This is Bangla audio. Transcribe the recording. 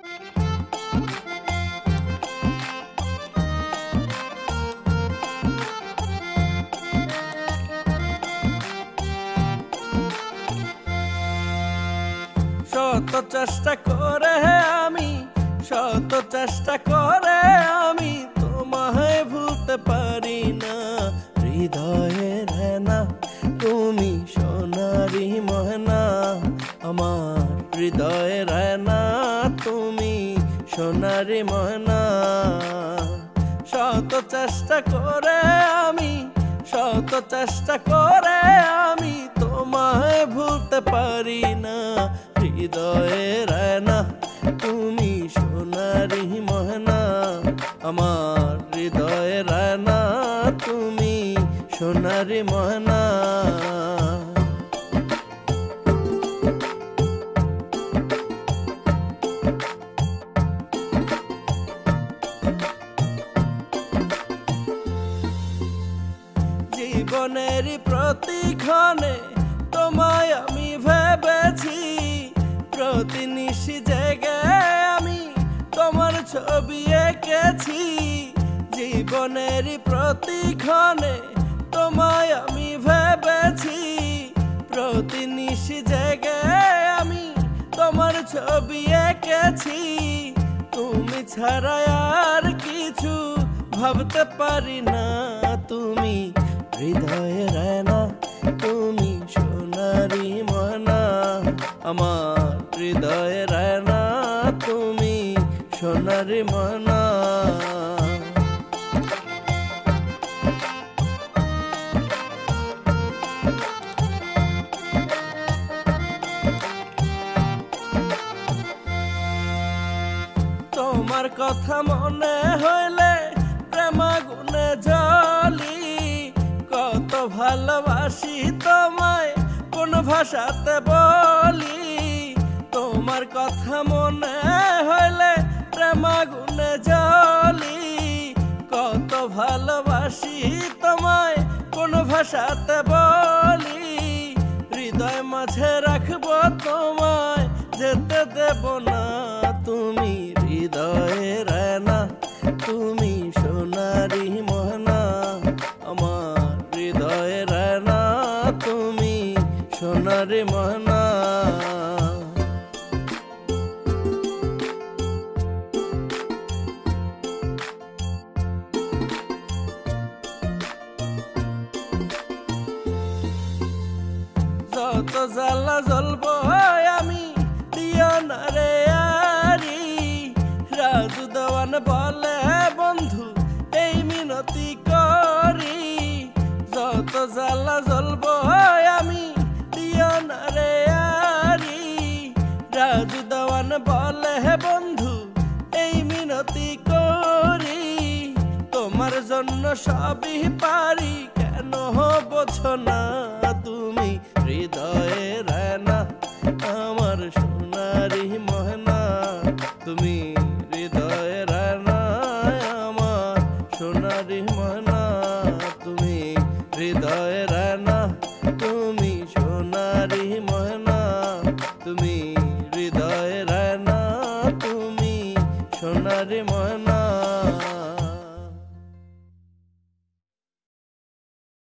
শত চেষ্টা করে আমি, শত চেষ্টা করে আমি তোমায় ভুলতে পারি না। হৃদয়ের হেনা তুমি সোনারি ময়না, আমার হৃদয়ের হেনা তুমি সোনারি ময়না। শত চেষ্টা করে আমি, শত চেষ্টা করে আমি তোমায় ভুলতে পারি না। হৃদয়ের হেনা তুমি সোনারি ময়না, আমার হৃদয়ের হেনা তুমি সোনারি ময়না। জীবনের প্রতিক্ষণে তোমায় আমি ভেবেছি, প্রতি নিশি জায়গায় আমি তোমার ছবি এঁকেছি। জীবনের প্রতিক্ষণে তোমায় আমি ভেবেছি, প্রতি নিশি জায়গায় আমি তোমার ছবি এঁকেছি। তুমি ছাড়া আর কিছু ভাবতে পারি না, তুমি হৃদয়ের হেনা তুমি সোনারি ময়না, আমার হৃদয়ের হেনা তুমি সোনারি ময়না। তোমার কথা মনে হইলে প্রেম আগুনে জ্বলি, কত ভালোবাসি তোমায় কোন ভাষাতে বলি। তোমার কথা মনে হইলে প্রেম আগুনে জ্বলি, কত ভালোবাসি তোমায় কোন ভাষাতে বলি। হৃদয় মাঝে রাখবো তোমায় যেতে দেব না, তুমি হৃদয়ের হেনা তুমি সোনারি ময়না, আমার হৃদয়ের হেনা তুমি সোনারি ময়না। যত জ্বালা জ্বলব আমি দিও না রে আরি, রাজু দেওয়ান বলে বন্ধু এই মিনতি করি। যত জ্বালা জ্বলব আমি দিও না রে আরি, রাজু দেওয়ান বলে বন্ধু এই মিনতি করি। তোমার জন্য সবই পারি কেন বোঝো না।